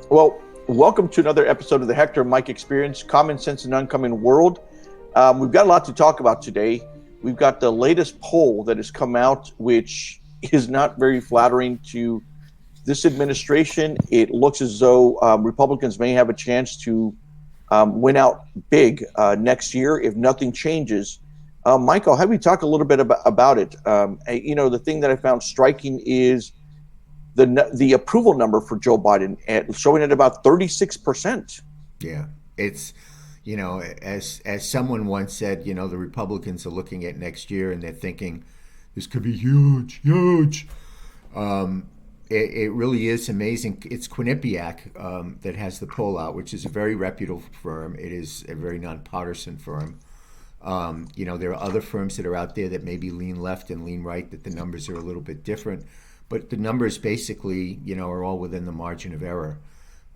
Well, welcome to another episode of the Hector and Mike Experience, Common Sense in an Uncommon World. We've got a lot to talk about today. We've got the latest poll that has come out, which is not very flattering to this administration. It looks as though Republicans may have a chance to win out big next year if nothing changes. Mike, I'll have you talk a little bit about it. The thing that I found striking is the approval number for Joe Biden showing at about 36%. Yeah, it's as someone once said, the Republicans are looking at next year and they're thinking this could be huge, huge. It really is amazing. It's Quinnipiac that has the poll out, which is a very reputable firm. It is a very nonpartisan firm. There are other firms that are out there that maybe lean left and lean right, that the numbers are a little bit different. But the numbers basically, are all within the margin of error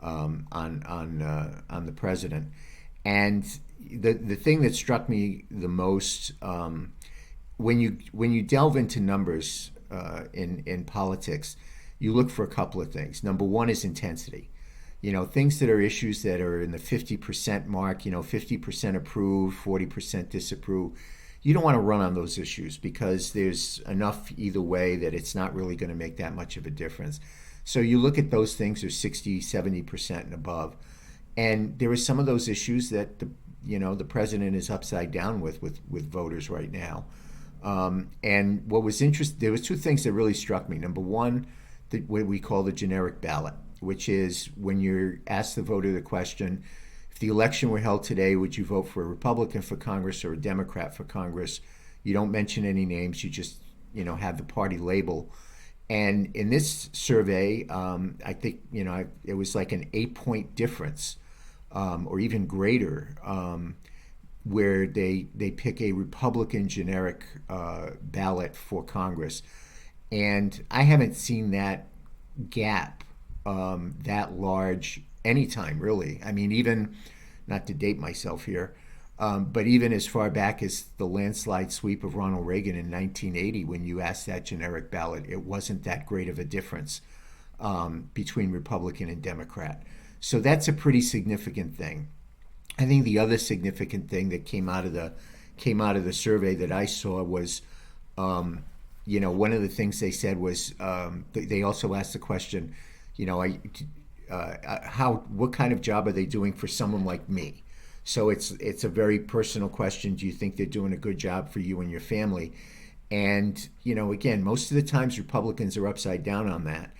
on the president. And the thing that struck me the most when you delve into numbers in politics, you look for a couple of things. Number one is intensity. Things that are issues that are in the 50% mark. 50% approve, 40% disapprove. You don't want to run on those issues because there's enough either way that it's not really going to make that much of a difference. So you look at those things, are 60, 70% and above. And there are some of those issues that the president is upside down with voters right now. And what was interesting, there was two things that really struck me. Number one, what we call the generic ballot, which is when you're asked the voter the question, if the election were held today, would you vote for a Republican for Congress or a Democrat for Congress? You don't mention any names. You just, have the party label. And in this survey, I think, it was like an 8-point difference or even greater where they pick a Republican generic ballot for Congress. And I haven't seen that gap that large anytime, really. I mean, even, not to date myself here, but even as far back as the landslide sweep of Ronald Reagan in 1980, when you asked that generic ballot, it wasn't that great of a difference between Republican and Democrat. So that's a pretty significant thing. I think the other significant thing that came out of the survey that I saw was, one of the things they said was they also asked the question, what kind of job are they doing for someone like me? So it's a very personal question. Do you think they're doing a good job for you and your family? And, again, most of the times Republicans are upside down on that.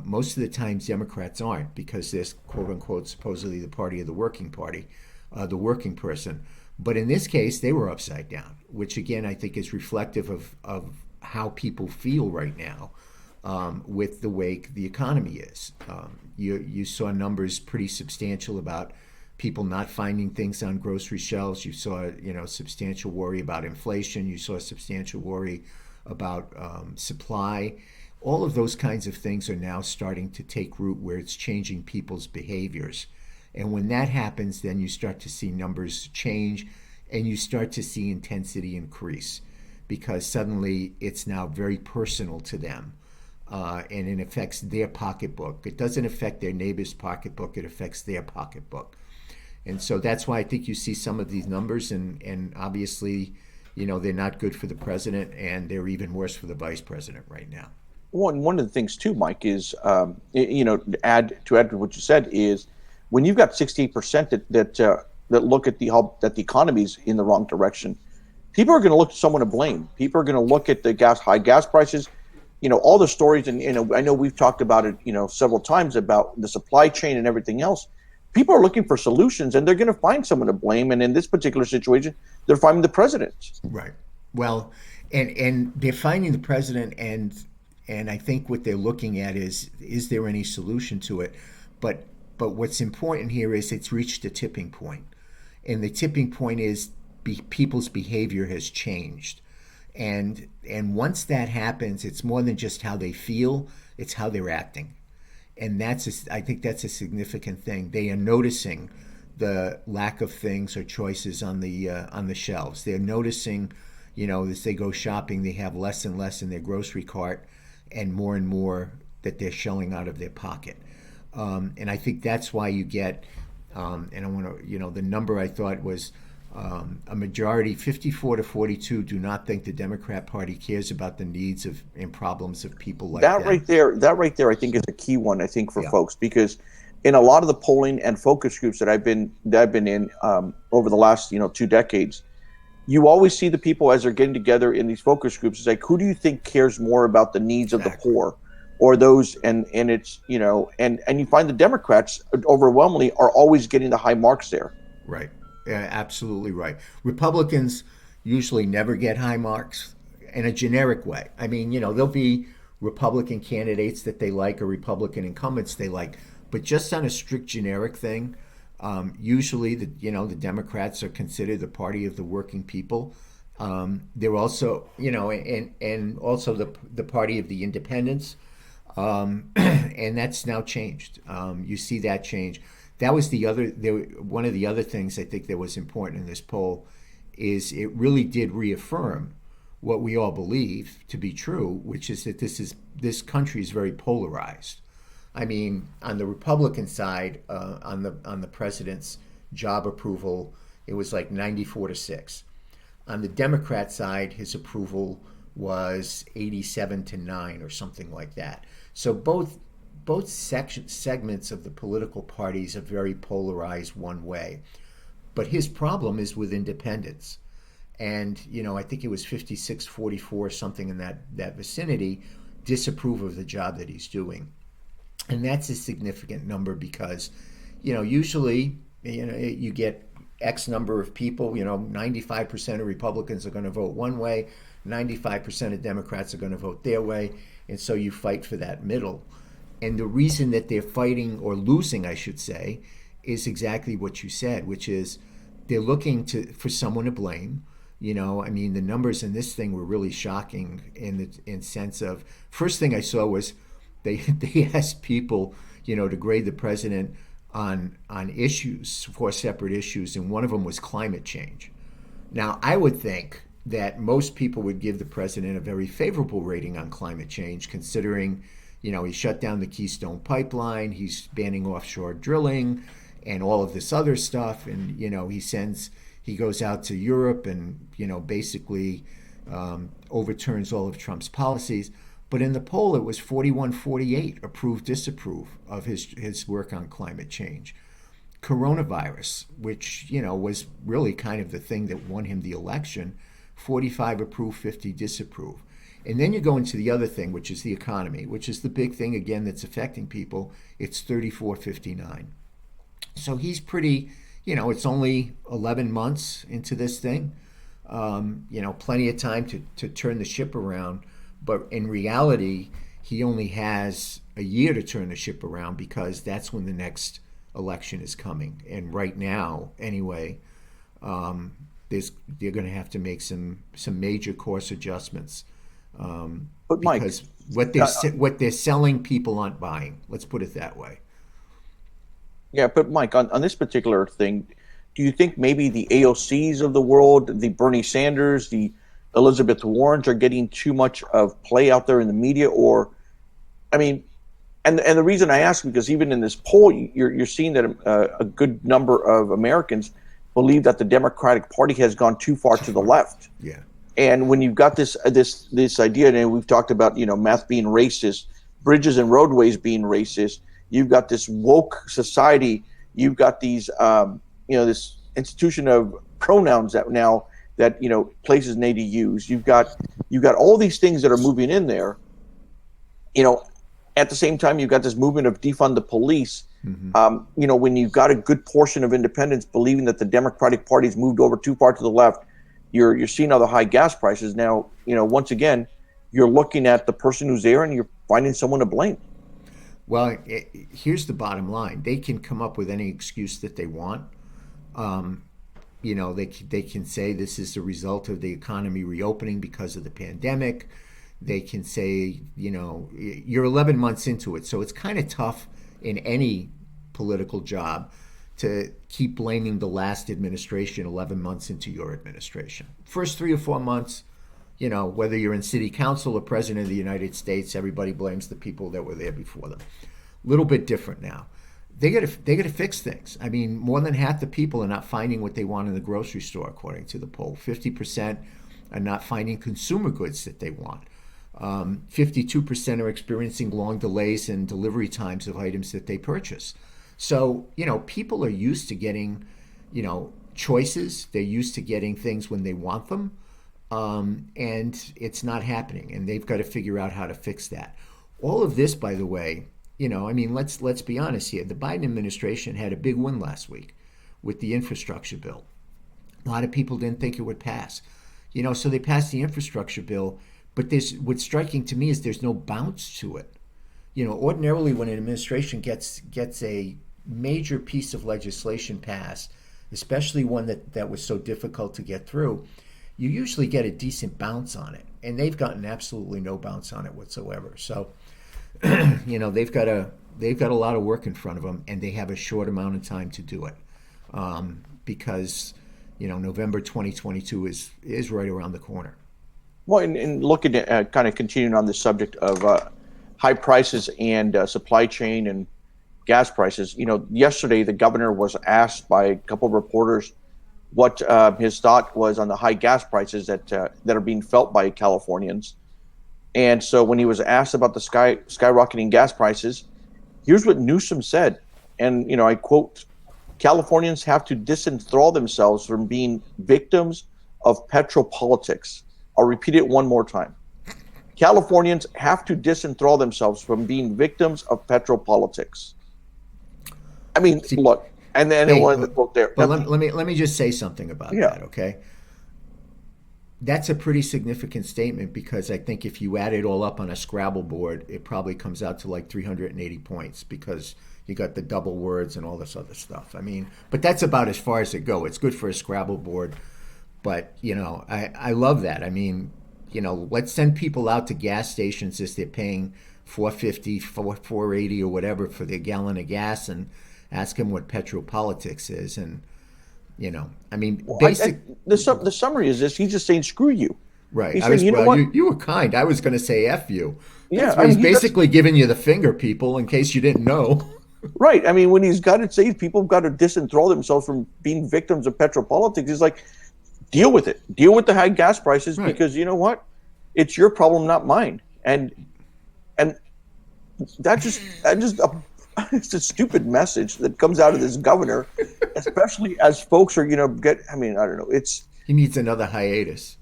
Most of the times Democrats aren't, because they're, quote unquote, supposedly the party of the working party, the working person. But in this case, they were upside down, which again, I think is reflective of how people feel right now. With the way the economy is. You saw numbers pretty substantial about people not finding things on grocery shelves. You saw, substantial worry about inflation. You saw substantial worry about supply. All of those kinds of things are now starting to take root where it's changing people's behaviors. And when that happens, then you start to see numbers change and you start to see intensity increase because suddenly it's now very personal to them. And it affects their pocketbook. It doesn't affect their neighbor's pocketbook. It affects their pocketbook. And so that's why I think you see some of these numbers. And obviously, they're not good for the president, and they're even worse for the vice president right now. One of the things, too, Mike, is, to add to what you said, is when you've got 68% that look at that the economy's in the wrong direction, people are going to look at someone to blame. People are going to look at the high gas prices. All the stories, and I know we've talked about it, several times about the supply chain and everything else. People are looking for solutions, and they're going to find someone to blame. And in this particular situation, they're finding the president. Right. Well, and they're finding the president, and I think what they're looking at is there any solution to it? But what's important here is it's reached a tipping point, and the tipping point is people's behavior has changed. And once that happens, it's more than just how they feel, it's how they're acting. And I think that's a significant thing. They are noticing the lack of things or choices on the shelves. They're noticing, as they go shopping, they have less and less in their grocery cart and more that they're shelling out of their pocket. And I think that's why you get, and I want to, the number I thought was a majority, 54-42, do not think the Democrat Party cares about the needs of and problems of people like That them. right there, I think is a key one. I think for Yeah. folks, because in a lot of the polling and focus groups that I've been in over the last 2 decades, you always see the people as they're getting together in these focus groups. It's like, who do you think cares more about the needs of the Exactly. poor, or those? And it's and you find the Democrats overwhelmingly are always getting the high marks there. Right. Yeah, absolutely right. Republicans usually never get high marks in a generic way. I mean, there'll be Republican candidates that they like or Republican incumbents they like, but just on a strict generic thing, usually the Democrats are considered the party of the working people. They're also and also the party of the independents, and that's now changed. You see that change. That was one of the other things I think that was important in this poll is it really did reaffirm what we all believe to be true, which is that this country is very polarized. I mean, on the Republican side, on the president's job approval, it was like 94-6. On the Democrat side, his approval was 87-9 or something like that. So both segments of the political parties are very polarized one way. But his problem is with independents. And, I think it was 56-44, something in that vicinity, disapprove of the job that he's doing. And that's a significant number because, usually, you get X number of people, 95% of Republicans are going to vote one way, 95% of Democrats are going to vote their way. And so you fight for that middle. And the reason that they're fighting, or losing, I should say, is exactly what you said, which is they're looking for someone to blame. I mean, the numbers in this thing were really shocking in sense of, first thing I saw was they asked people, to grade the president on issues, 4 separate issues, and one of them was climate change. Now, I would think that most people would give the president a very favorable rating on climate change, considering he shut down the Keystone Pipeline, he's banning offshore drilling and all of this other stuff. And, he goes out to Europe and, basically overturns all of Trump's policies. But in the poll, it was 41-48 approve, disapprove of his work on climate change. Coronavirus, which, was really kind of the thing that won him the election, 45 approve, 50 disapprove. And then you go into the other thing, which is the economy, which is the big thing, again, that's affecting people. It's 34-59. So he's pretty, it's only 11 months into this thing. Plenty of time to turn the ship around. But in reality, he only has a year to turn the ship around because that's when the next election is coming. And right now, anyway, they're going to have to make some major course adjustments. But Mike, because what they're selling, people aren't buying. Let's put it that way. Yeah, but Mike, on this particular thing, do you think maybe the AOCs of the world, the Bernie Sanders, the Elizabeth Warrens are getting too much of play out there in the media? Or, I mean, and the reason I ask, because even in this poll, you're seeing that a good number of Americans believe that the Democratic Party has gone too far to the left. Yeah. And when you've got this idea, and we've talked about, math being racist, bridges and roadways being racist, you've got this woke society, you've got these, this institution of pronouns that places need to use. You've got all these things that are moving in there. At the same time, you've got this movement of defund the police. Mm-hmm. When you've got a good portion of independents believing that the Democratic Party's moved over too far to the left, you're seeing all the high gas prices. Now, once again, you're looking at the person who's there and you're finding someone to blame. Well, here's the bottom line. They can come up with any excuse that they want. They can say this is the result of the economy reopening because of the pandemic. They can say, you're 11 months into it. So it's kind of tough in any political job to keep blaming the last administration 11 months into your administration. First 3 or 4 months, whether you're in city council or president of the United States, everybody blames the people that were there before them. little bit different now. They got to fix things. I mean, more than half the people are not finding what they want in the grocery store, according to the poll. 50% are not finding consumer goods that they want. 52% are experiencing long delays in delivery times of items that they purchase. So, people are used to getting, choices. They're used to getting things when they want them. And it's not happening. And they've got to figure out how to fix that. All of this, by the way, let's be honest here. The Biden administration had a big win last week with the infrastructure bill. A lot of people didn't think it would pass. So they passed the infrastructure bill. But what's striking to me is there's no bounce to it. Ordinarily when an administration gets a major piece of legislation passed, especially one that was so difficult to get through, you usually get a decent bounce on it. And they've gotten absolutely no bounce on it whatsoever. So, they've got a lot of work in front of them, and they have a short amount of time to do it, because November 2022 is right around the corner. Well, and looking at kind of continuing on the subject of high prices and supply chain and gas prices, yesterday the governor was asked by a couple of reporters what his thought was on the high gas prices that are being felt by Californians. And so when he was asked about the skyrocketing gas prices, here's what Newsom said. And, I quote, "Californians have to disenthrall themselves from being victims of petro politics." I'll repeat it one more time. Californians have to disenthrall themselves from being victims of petro politics. I mean, look, and then Hey, one of the quote there. but let me just say something about that, okay? That's a pretty significant statement, because I think if you add it all up on a Scrabble board, it probably comes out to like 380 points, because you got the double words and all this other stuff. I mean, but that's about as far as it goes. It's good for a Scrabble board. But, I love that. I mean, let's send people out to gas stations as they're paying $4.50, $4.80 or whatever for their gallon of gas, and ask them what petro politics is. And, the summary is this: he's just saying, screw you. Right. He's saying, you were kind. I was going to say F you. Yeah, He's basically giving you the finger, people, in case you didn't know. Right. I mean, when he's got to say people have got to disenthrall themselves from being victims of petro politics, he's like, deal with it. Deal with the high gas prices, right. Because you know what? It's your problem, not mine. And that just it's a stupid message that comes out of this governor, especially as folks are, I don't know. He needs another hiatus.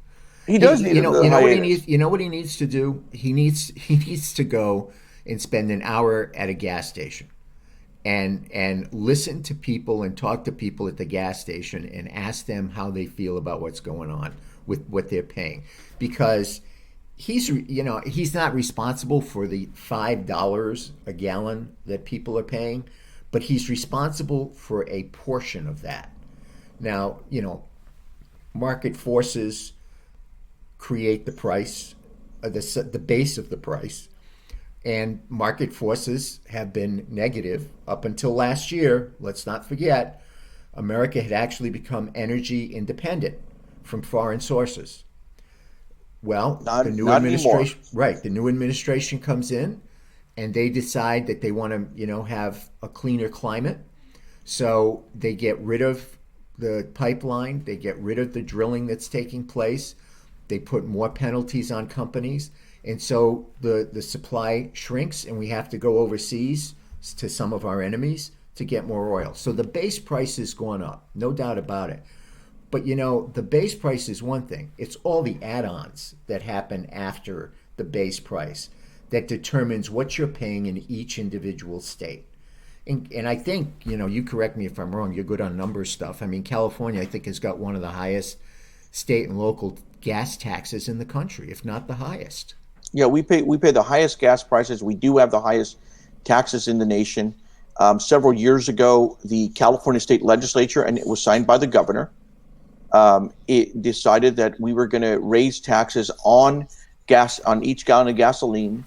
He does need another hiatus. You know what he needs to do? He needs to go and spend an hour at a gas station and listen to people and talk to people at the gas station and ask them how they feel about what's going on with what they're paying. Because he's not responsible for the $5 a gallon that people are paying, but he's responsible for a portion of that. Now, market forces create the price, the base of the price. And market forces have been negative up until last year. Let's not forget, America had actually become energy independent from foreign sources. Well, the new administration, right? The new administration comes in, and they decide that they want to, have a cleaner climate. So they get rid of the pipeline. They get rid of the drilling that's taking place. They put more penalties on companies. And so the supply shrinks, and we have to go overseas to some of our enemies to get more oil. So the base price has gone up, no doubt about it. But, the base price is one thing. It's all the add-ons that happen after the base price that determines what you're paying in each individual state. And I think, you correct me if I'm wrong, you're good on numbers stuff. I mean, California, I think, has got one of the highest state and local gas taxes in the country, if not the highest. Yeah, we pay the highest gas prices. We do have the highest taxes in the nation. Several years ago, the California state legislature, and it was signed by the governor, it decided that we were going to raise taxes on gas, on each gallon of gasoline.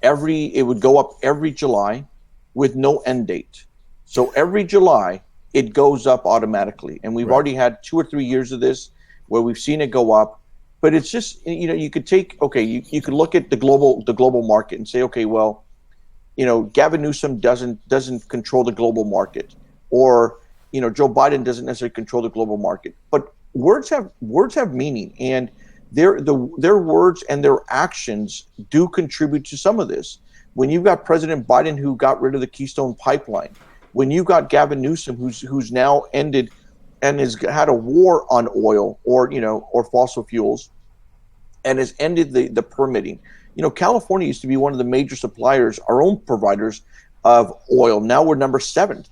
It would go up every July with no end date. So every July, it goes up automatically. And we've already had 2 or 3 years of this where we've seen it go up. But it's just, you could take, you could look at the global market and say, okay, well, Gavin Newsom doesn't control the global market, or Joe Biden doesn't necessarily control the global market. But words have meaning, and their words and their actions do contribute to some of this. When you've got President Biden who got rid of the Keystone Pipeline, when you got Gavin Newsom who's now ended and has had a war on oil or fossil fuels, and has ended the permitting. California used to be one of the major suppliers, our own providers of oil. Now we're number 7.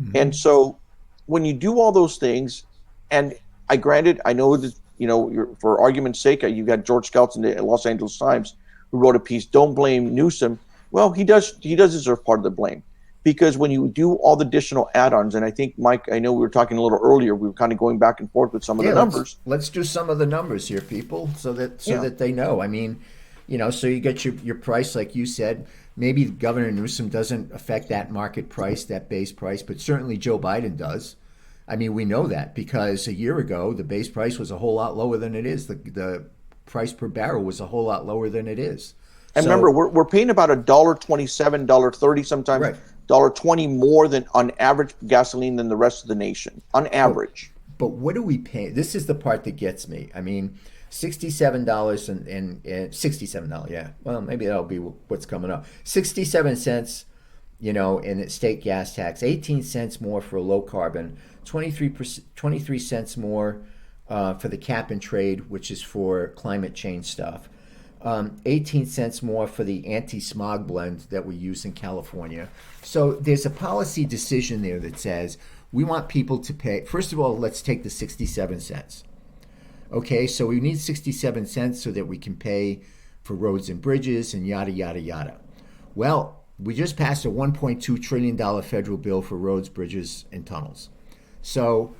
Mm-hmm. And so when you do all those things, and I know that, for argument's sake, you got George Scoutts in the Los Angeles Times who wrote a piece, "Don't blame Newsom." Well, he does deserve part of the blame, because when you do all the additional add-ons, and I think, Mike, I know we were talking a little earlier, we were kind of going back and forth with some of the numbers. Let's do some of the numbers here, people, so that they know. I mean, so you get your price, like you said. Maybe Governor Newsom doesn't affect that market price, that base price, but certainly Joe Biden does. I mean, we know that because a year ago, the base price was a whole lot lower than it is. The price per barrel was a whole lot lower than it is. And remember, we're paying about $1.27, $1.30 sometimes, right. $1.20 more than on average gasoline than the rest of the nation, on average. But what do we pay? This is the part that gets me. I mean, $67 and $67, yeah. Well, maybe that'll be what's coming up. 67 cents, in state gas tax, 18 cents more for low carbon, 23 cents more for the cap and trade, which is for climate change stuff. 18 cents more for the anti-smog blend that we use in California. So there's a policy decision there that says we want people to pay. First of all, let's take the 67 cents. Okay, so we need 67 cents so that we can pay for roads and bridges and yada, yada, yada. Well, we just passed a $1.2 trillion federal bill for roads, bridges, and tunnels. So,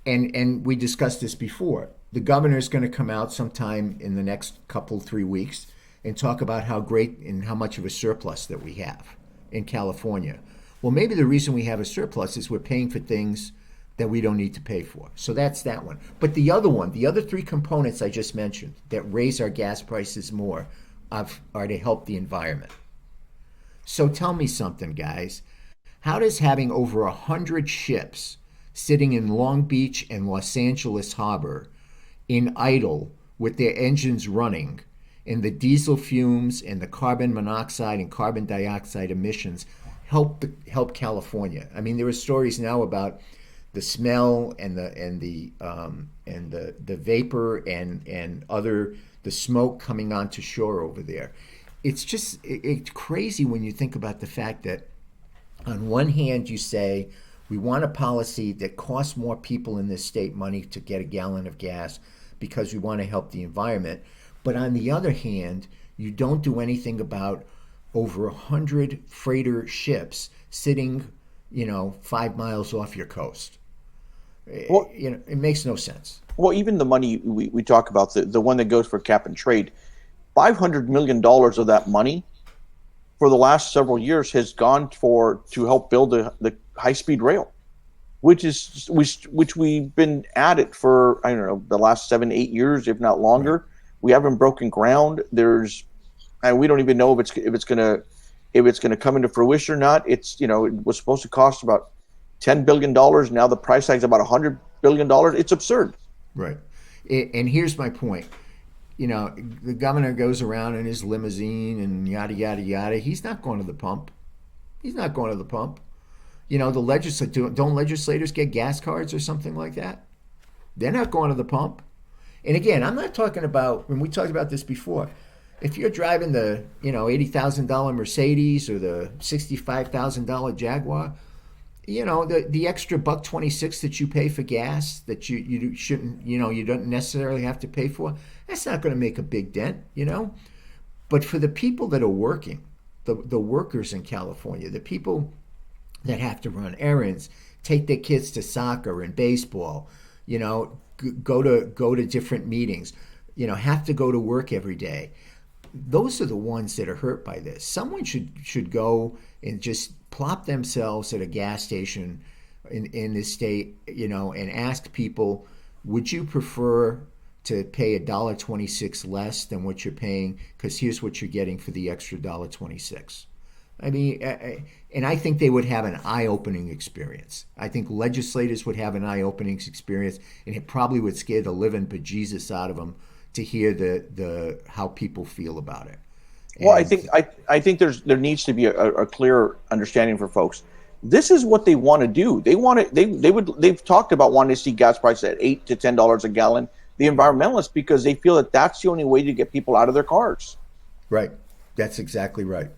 and we discussed this before. The governor is going to come out sometime in the next 3 weeks and talk about how great and how much of a surplus that we have in California. Well, maybe the reason we have a surplus is we're paying for things that we don't need to pay for. So that's that one. But the other 3 components I just mentioned that raise our gas prices more are to help the environment. So tell me something, guys. How does having over 100 ships sitting in Long Beach and Los Angeles Harbor in idle with their engines running and the diesel fumes and the carbon monoxide and carbon dioxide emissions help California? I mean, there are stories now about the smell and the vapor and the smoke coming onto shore over there. It's crazy when you think about the fact that on one hand you say we want a policy that costs more people in this state money to get a gallon of gas because we want to help the environment, but on the other hand you don't do anything about over 100 freighter ships sitting 5 miles off your coast. Well, it makes no sense. Well, even the money we talk about, the one that goes for cap and trade, $500 million of that money for the last several years has gone to help build the high-speed rail, which we've been at it for, I don't know, the last 7-8 years, if not longer. Right. We haven't broken ground. And we don't even know if it's gonna come into fruition or not. It was supposed to cost about $10 billion. Now the price tag's about $100 billion. It's absurd. Right. And here's my point. The governor goes around in his limousine and yada, yada, yada. He's not going to the pump. Don't legislators get gas cards or something like that? They're not going to the pump. And again, I'm not talking about, when we talked about this before, if you're driving the $80,000 Mercedes or the $65,000 Jaguar, the extra $1.26 that you pay for gas that you shouldn't, you don't necessarily have to pay for, that's not going to make a big dent, But for the people that are working, the workers in California, the people that have to run errands, take their kids to soccer and baseball, go to different meetings, have to go to work every day. Those are the ones that are hurt by this. Someone should go and just plop themselves at a gas station in this state, and ask people, would you prefer to pay $1.26 less than what you're paying? Because here's what you're getting for the extra $1.26. I mean, and I think they would have an eye-opening experience. I think legislators would have an eye-opening experience, and it probably would scare the living bejesus out of them to hear the how people feel about it. And, well, I think there needs to be a clear understanding for folks. This is what they want to do. They've talked about wanting to see gas prices at $8 to $10 a gallon. The environmentalists, because they feel that that's the only way to get people out of their cars. Right. That's exactly right.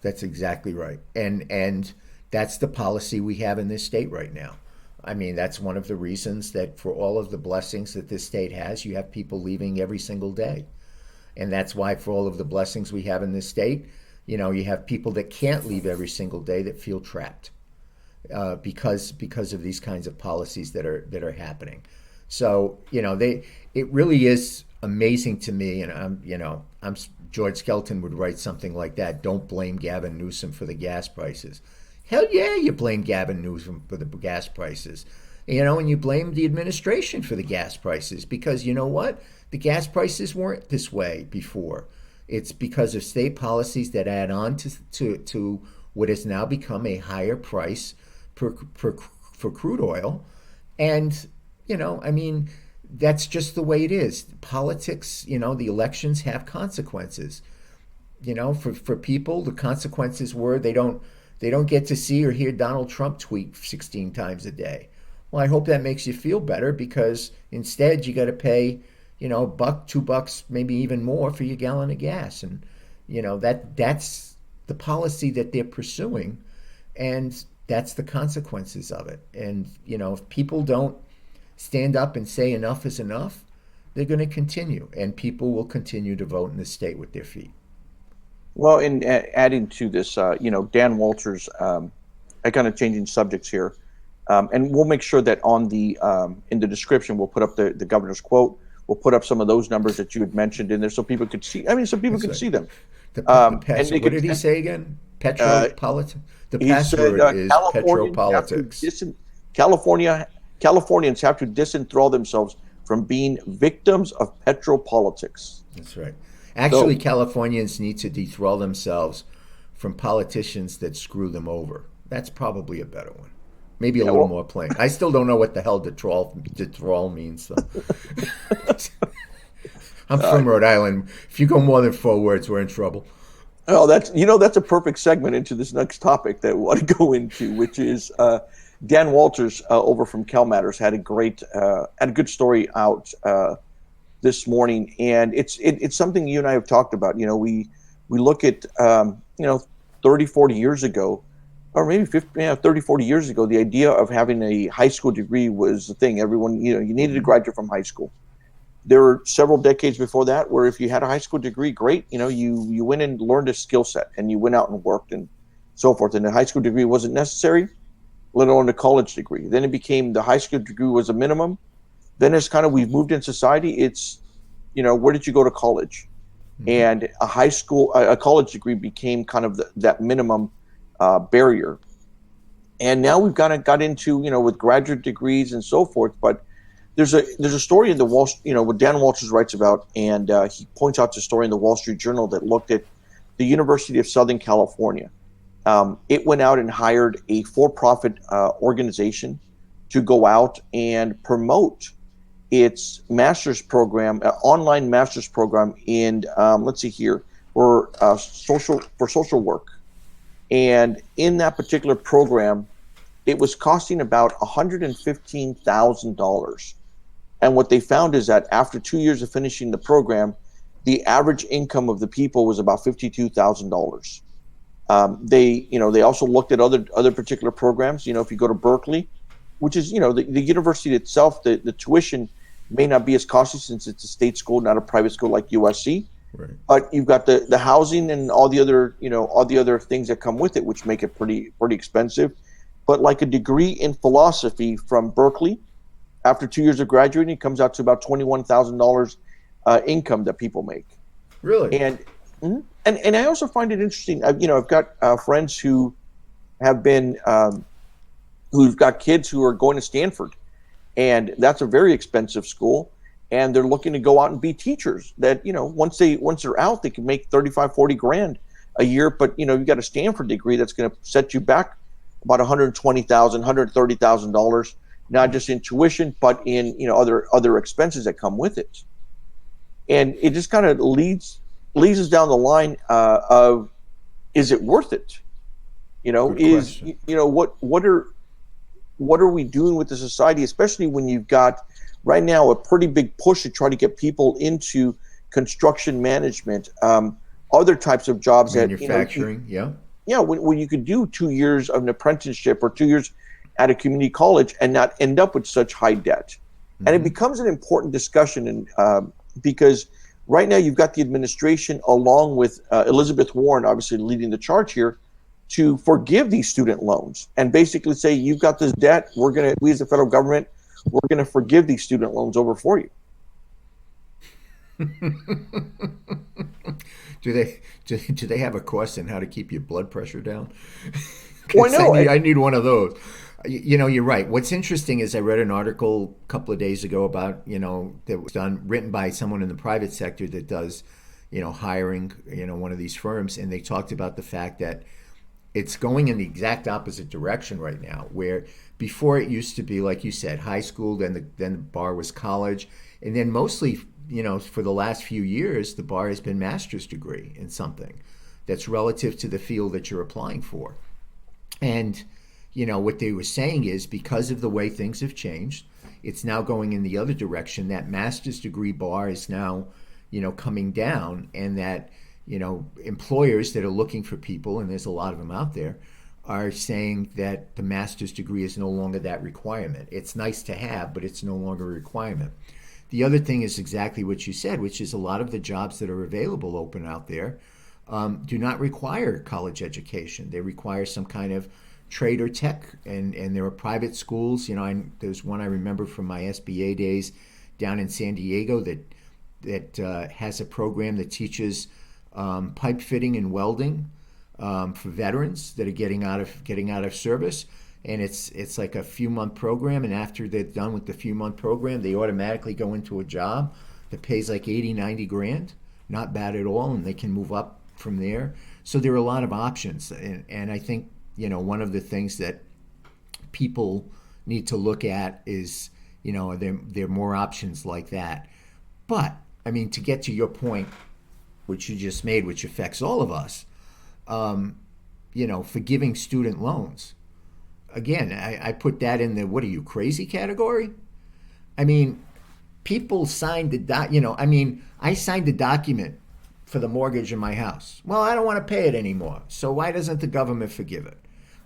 That's exactly right. And that's the policy we have in this state right now. I mean, that's one of the reasons that for all of the blessings that this state has, you have people leaving every single day. And that's why for all of the blessings we have in this state, you know, you have people that can't leave every single day that feel trapped because of these kinds of policies that are happening. So, you know, it really is amazing to me, and I'm George Skelton would write something like that. Don't blame Gavin Newsom for the gas prices. Hell yeah, you blame Gavin Newsom for the gas prices. You know, and you blame the administration for the gas prices because you know what? The gas prices weren't this way before. It's because of state policies that add on to what has now become a higher price for crude oil. And, you know, I mean, that's just the way it is. Politics, you know, the elections have consequences. You know, for people, the consequences were they don't get to see or hear Donald Trump tweet 16 times a day. Well, I hope that makes you feel better because instead you got to pay, you know, $1, $2, maybe even more for your gallon of gas. And, you know, that's the policy that they're pursuing. And that's the consequences of it. And, you know, if people don't stand up and say enough is enough, they're going to continue, and people will continue to vote in the state with their feet. Well, in adding to this, you know, Dan Walters, I kind of changing subjects here, and we'll make sure that on the in the description we'll put up the governor's quote. We'll put up some of those numbers that you had mentioned in there, so people could see. I mean, so people could see them. What did he say again? Petro politics. The password is petro politics. Californians have to disenthrall themselves from being victims of petro politics. That's right. Actually, Californians need to dethrall themselves from politicians that screw them over. That's probably a better one. Maybe a little more plain. I still don't know what the hell dethrall means, though. I'm from Rhode Island. If you go more than 4 words, we're in trouble. Oh, that's a perfect segment into this next topic that we want to go into, which is Dan Walters over from CalMatters had a good story out this morning, and it's something you and I have talked about. You know, we look at 30, 40 years ago, or maybe 30, 40 years ago, the idea of having a high school degree was the thing. Everyone, you needed to graduate from high school. There were several decades before that where if you had a high school degree, great, you went and learned a skill set and you went out and worked and so forth. And the high school degree wasn't necessary, let alone a college degree. Then it became the high school degree was a minimum. Then as kind of we've moved in society, it's, where did you go to college? Mm-hmm. And a college degree became kind of that minimum barrier. And now we've got into, with graduate degrees and so forth. But there's a story in the what Dan Walters writes about, and he points out the story in the Wall Street Journal that looked at the University of Southern California. It went out and hired a for-profit organization to go out and promote its master's program, online master's program in for social work. And in that particular program, it was costing about $115,000. And what they found is that after 2 years of finishing the program, the average income of the people was about $52,000. They also looked at other particular programs. If you go to Berkeley, which is the university itself, the tuition may not be as costly since it's a state school, not a private school like USC. Right. But you've got the housing and all the other things that come with it, which make it pretty expensive. But like a degree in philosophy from Berkeley, after 2 years of graduating, it comes out to about $21,000 income that people make. Really? And I also find it interesting. I've got friends who have been who've got kids who are going to Stanford, and that's a very expensive school. And they're looking to go out and be teachers that, once they're out, they can make 35, 40 grand a year, but you've got a Stanford degree that's going to set you back about $120,000, $130,000, not just in tuition, but in other expenses that come with it. And it just kind of leads us down the line of, is it worth it? What are we doing with the society, especially when you've got right now a pretty big push to try to get people into construction management, other types of jobs, manufacturing, when you could do 2 years of an apprenticeship or 2 years at a community college and not end up with such high debt. Mm-hmm. And it becomes an important discussion, because right now you've got the administration, along with Elizabeth Warren, obviously leading the charge here, to forgive these student loans and basically say, you've got this debt, we as the federal government, we're going to forgive these student loans over for you. Do they have a course in how to keep your blood pressure down? Well, no, I need one of those. You're right. What's interesting is I read an article a couple of days ago about, that was written by someone in the private sector that does, hiring, one of these firms. And they talked about the fact that it's going in the exact opposite direction right now, where before it used to be, like you said, high school, then the bar was college. And then mostly, for the last few years, the bar has been master's degree in something that's relative to the field that you're applying for. And what they were saying is, because of the way things have changed, it's now going in the other direction. That master's degree bar is now, coming down, and that, employers that are looking for people, and there's a lot of them out there, are saying that the master's degree is no longer that requirement. It's nice to have, but it's no longer a requirement. The other thing is exactly what you said, which is a lot of the jobs that are available open out there do not require college education. They require some kind of trade or tech, and there are private schools. There's one I remember from my SBA days down in San Diego that has a program that teaches pipe fitting and welding for veterans that are getting out of service, and it's like a few-month program, and after they're done with the few-month program, they automatically go into a job that pays like 80-90 grand. Not bad at all, and they can move up from there. So there are a lot of options, and I think one of the things that people need to look at is there are more options like that. But I mean, to get to your point, which you just made, which affects all of us, forgiving student loans. Again, I put that in the "what are you, crazy" category. I mean, people signed I signed a document for the mortgage in my house. Well, I don't want to pay it anymore. So why doesn't the government forgive it?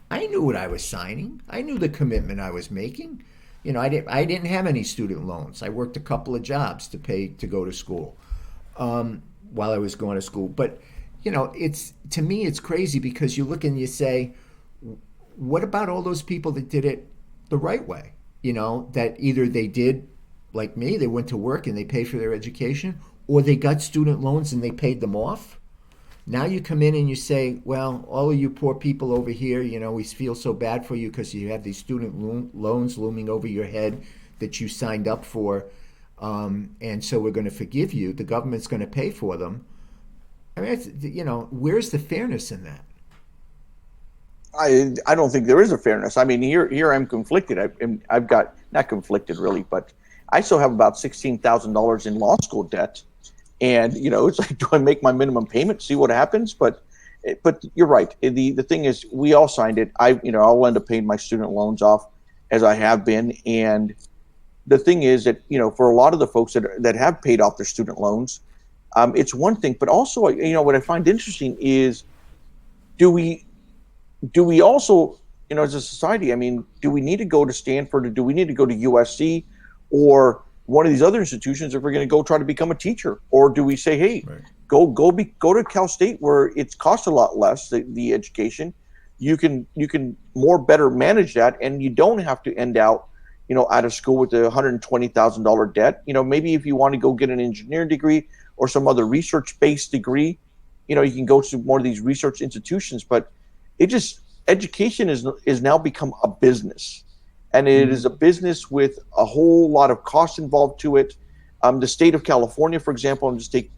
I knew what I was signing. I knew the commitment I was making. I didn't have any student loans. I worked a couple of jobs to pay to go to school while I was going to school. But to me it's crazy, because you look and you say, what about all those people that did it the right way? That either they did like me, they went to work and they paid for their education, or they got student loans and they paid them off. Now you come in and you say, well, all of you poor people over here, we feel so bad for you because you have these student loans looming over your head that you signed up for, and so we're going to forgive you. The government's going to pay for them. I mean, where's the fairness in that? I don't think there is a fairness. I mean, here I'm conflicted. I've got, not conflicted really, but I still have about $16,000 in law school debt. And, it's like, do I make my minimum payment, see what happens? But you're right. The thing is, we all signed it. I'll end up paying my student loans off, as I have been. And the thing is that, for a lot of the folks that have paid off their student loans, it's one thing. But also, what I find interesting is, do we also, as a society, I mean, do we need to go to Stanford, or do we need to go to USC or one of these other institutions if we're going to go try to become a teacher? Or do we say, hey, right, go to Cal State, where it costs a lot less, the education. You can more better manage that, and you don't have to end out of school with a $120,000 debt. Maybe if you want to go get an engineering degree or some other research-based degree, you can go to more of these research institutions. But education is now become a business. And it is a business with a whole lot of costs involved to it. The state of California, for example, and just take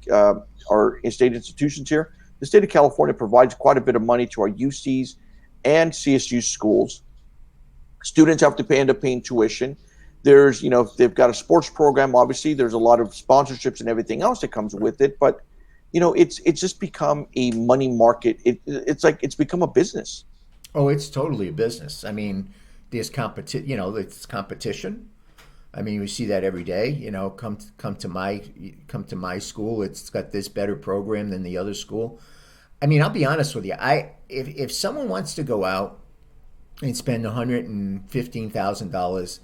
our state institutions here. the state of California provides quite a bit of money to our UCs and CSU schools. Students have to end up paying tuition. There's, if they've got a sports program, obviously there's a lot of sponsorships and everything else that comes with it. But, it's just become a money market. It's become a business. Oh, it's totally a business. I mean, there's it's competition. I mean, we see that every day. Come to my school. It's got this better program than the other school. I mean, I'll be honest with you. If someone wants to go out and spend $115,000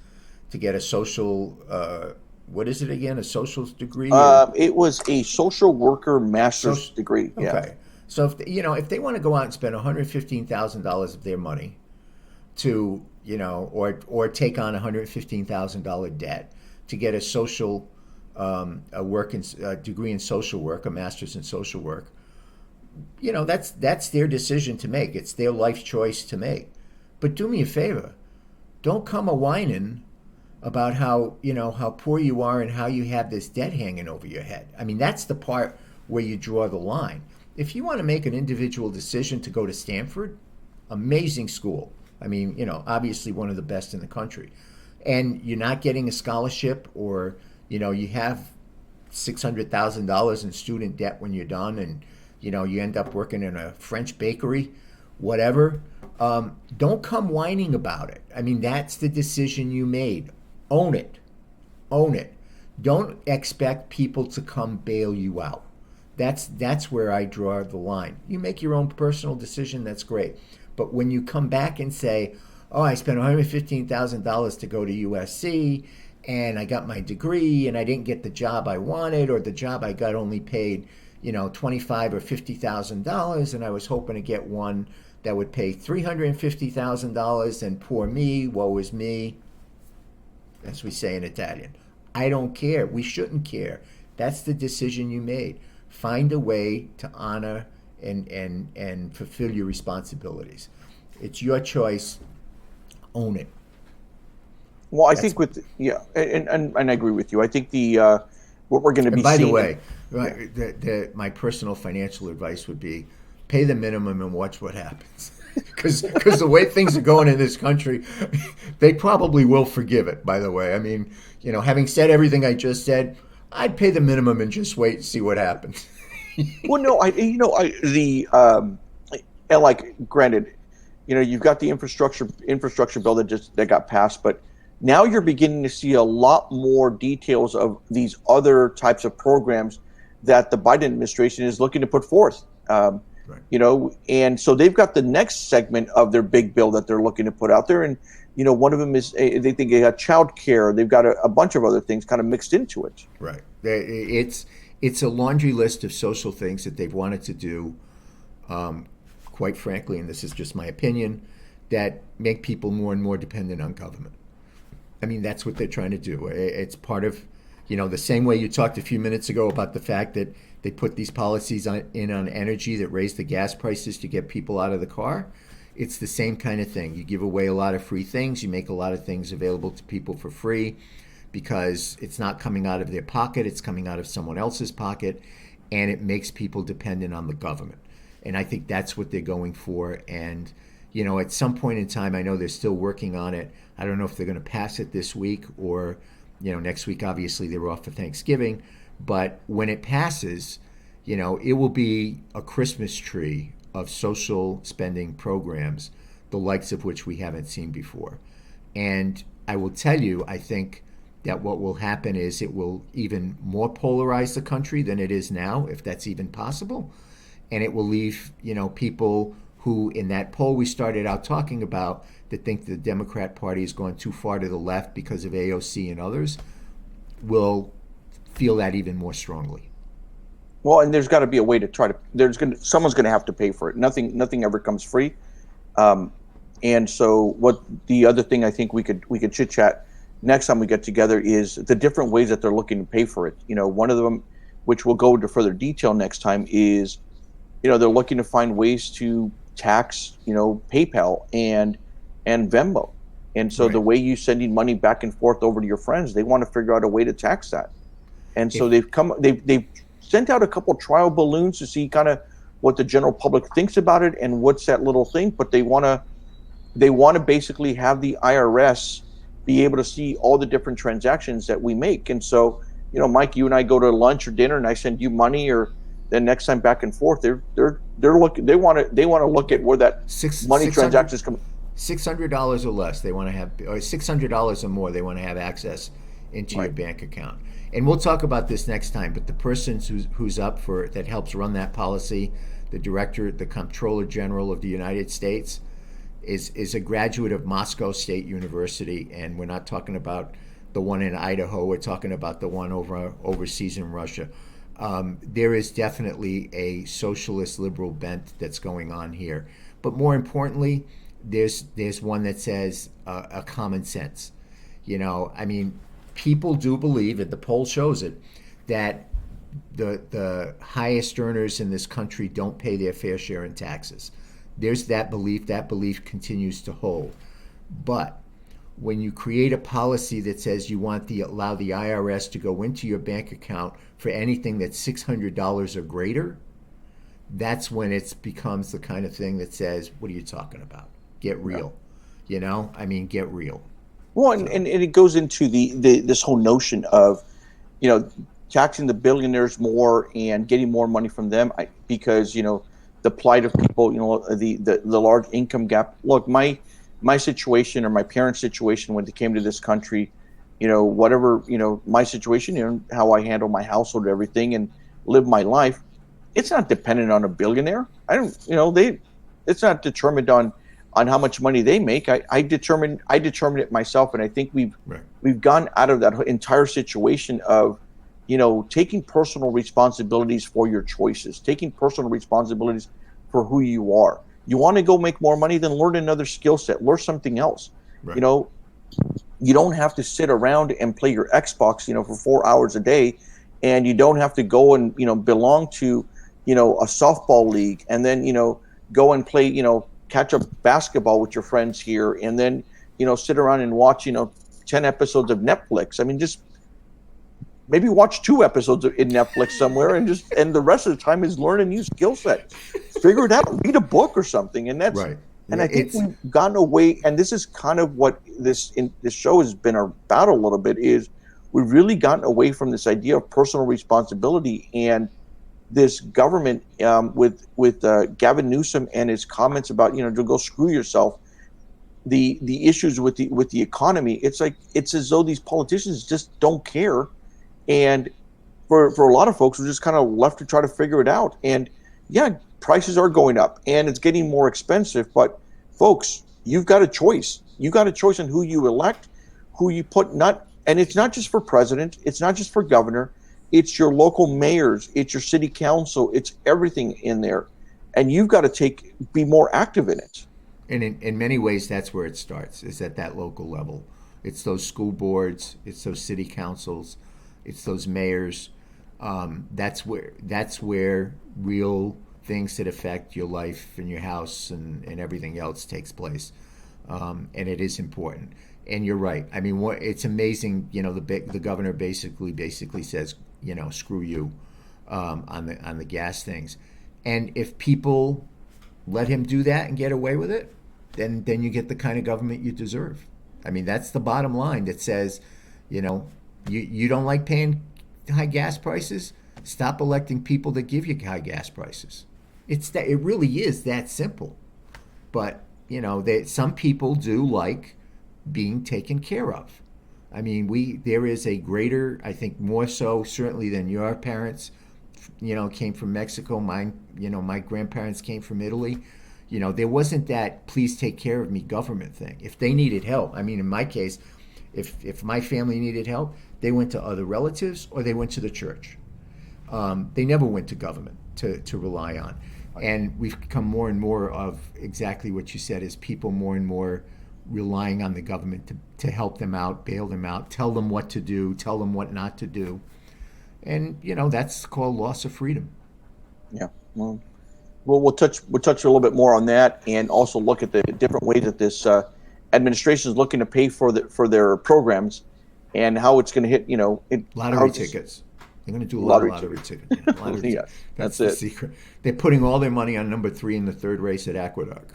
to get a social, what is it again? A social degree? It was a social worker master's degree. Yeah. Okay. So if they want to go out and spend $115,000 of their money to, or take on $115,000 debt to get a social, a degree in social work, a master's in social work, that's their decision to make. It's their life choice to make. But do me a favor, don't come a whining about how poor you are and how you have this debt hanging over your head. I mean, that's the part where you draw the line. If you want to make an individual decision to go to Stanford, amazing school. I mean, obviously one of the best in the country. And you're not getting a scholarship, or, you have $600,000 in student debt when you're done, and, you end up working in a French bakery, whatever. Don't come whining about it. I mean, that's the decision you made. Own it. Own it. Don't expect people to come bail you out. That's where I draw the line. You make your own personal decision, that's great. But when you come back and say, oh, I spent $115,000 to go to USC, and I got my degree, and I didn't get the job I wanted, or the job I got only paid, $25,000 or $50,000, and I was hoping to get one that would pay $350,000, and poor me, woe is me, as we say in Italian. I don't care. We shouldn't care. That's the decision you made. Find a way to honor and fulfill your responsibilities. It's your choice. Own it. Well, I think and I agree with you. I think what we're going to be by seeing. the way, my personal financial advice would be pay the minimum and watch what happens. Because the way things are going in this country, they probably will forgive it, by the way. I mean, having said everything I just said, I'd pay the minimum and just wait and see what happens. Well, no, granted, you've got the infrastructure bill that got passed, but now you're beginning to see a lot more details of these other types of programs that the Biden administration is looking to put forth. Right. And so they've got the next segment of their big bill that they're looking to put out there. And, one of them is they think they got child care. They've got a bunch of other things kind of mixed into it. Right. It's a laundry list of social things that they've wanted to do, quite frankly, and this is just my opinion, that make people more and more dependent on government. I mean, that's what they're trying to do. It's part of, the same way you talked a few minutes ago about the fact that they put these policies in on energy that raise the gas prices to get people out of the car. It's the same kind of thing. You give away a lot of free things. You make a lot of things available to people for free because it's not coming out of their pocket. It's coming out of someone else's pocket, and it makes people dependent on the government. And I think that's what they're going for. And, at some point in time, I know they're still working on it. I don't know if they're going to pass it this week or, next week. Obviously, they're off for Thanksgiving. But when it passes, it will be a Christmas tree of social spending programs, the likes of which we haven't seen before. And I will tell you, I think that what will happen is it will even more polarize the country than it is now, if that's even possible. And it will leave, people who, in that poll we started out talking about, that think the Democrat Party has gone too far to the left because of AOC and others, will feel that even more strongly. Well, and there's got to be a way to someone's going to have to pay for it. Nothing ever comes free. And so what the other thing I think we could chit chat next time we get together is the different ways that they're looking to pay for it. One of them, which we'll go into further detail next time, is, they're looking to find ways to tax, PayPal and Venmo. And so the way you sending money back and forth over to your friends, they want to figure out a way to tax that. And so they've sent out a couple trial balloons to see kind of what the general public thinks about it and what's that little thing, but they want to basically have the IRS be able to see all the different transactions that we make. And so, Mike, you and I go to lunch or dinner and I send you money, or then next time back and forth, they're looking, they want to look at where that money transactions come. $600 or less, they want to have, or $600 or more, they want to have access into your bank account. And we'll talk about this next time, but the person who's up for that helps run that policy, the director, the comptroller general of the United States, is a graduate of Moscow State University, and we're not talking about the one in Idaho, we're talking about the one overseas in Russia. There is definitely a socialist liberal bent that's going on here. But more importantly, there's one that says a common sense. People do believe, and the poll shows it, that the highest earners in this country don't pay their fair share in taxes. There's that belief. That belief continues to hold. But when you create a policy that says you want allow the IRS to go into your bank account for anything that's $600 or greater, that's when it becomes the kind of thing that says, what are you talking about? Get real. Get real. Well, and it goes into this whole notion of, taxing the billionaires more and getting more money from them because, the plight of people, the large income gap. Look, my situation or my parents' situation when they came to this country, whatever, my situation, how I handle my household, everything, and live my life, it's not dependent on a billionaire. It's not determined on how much money they make. I determine it myself, and I think we've gone out of that entire situation of, taking personal responsibilities for your choices, taking personal responsibilities for who you are. You want to go make more money, then learn another skill set, learn something else. Right. You don't have to sit around and play your Xbox, for 4 hours a day, and you don't have to go and, belong to, a softball league, and then, go and play, catch up basketball with your friends here, and then, sit around and watch, 10 episodes of Netflix. Just maybe watch 2 episodes in Netflix somewhere, and the rest of the time is learn a new skill set, figure it out, read a book or something. And that's right. And I think we've gotten away, and this is kind of what this show has been about a little bit, is we've really gotten away from this idea of personal responsibility and this government with Gavin Newsom and his comments about, to go screw yourself, the issues with the economy. It's as though these politicians just don't care. And for a lot of folks, we're just kind of left to try to figure it out. And yeah, prices are going up and it's getting more expensive. But folks, you've got a choice. You got a choice on who you elect, who you put and it's not just for president. It's not just for governor. It's your local mayors. It's your city council. It's everything in there. And you've got to be more active in it. And in many ways, that's where it starts, is at that local level. It's those school boards. It's those city councils. It's those mayors. That's where real things that affect your life and your house and everything else takes place. And it is important. And you're right. It's amazing. The governor basically says, screw you on the gas things. And if people let him do that and get away with it, then you get the kind of government you deserve. That's the bottom line that says, you don't like paying high gas prices? Stop electing people that give you high gas prices. It really is that simple. But, some people do like being taken care of. There is a greater, I think more so certainly than your parents, came from Mexico. Mine, my grandparents came from Italy. There wasn't that please take care of me government thing. If they needed help, in my case, if my family needed help, they went to other relatives or they went to the church. They never went to government to rely on. And we've become more and more of exactly what you said, is people more and more relying on the government to help them out, bail them out, tell them what to do, tell them what not to do. And, that's called loss of freedom. Yeah. Well, we'll touch a little bit more on that, and also look at the different ways that this administration is looking to pay for their programs, and how it's going to hit, lottery tickets. They're going to do a Lottery lot of ticket. lottery tickets. Lottery Yeah, tickets. that's the it. secret. They're putting all their money on number 3 in the third race at Aqueduct.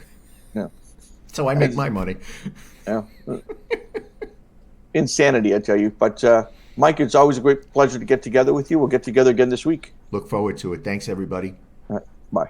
Yeah. So I make my money. Yeah. Insanity, I tell you. But Mike, it's always a great pleasure to get together with you. We'll get together again this week. Look forward to it. Thanks, everybody. All right. Bye.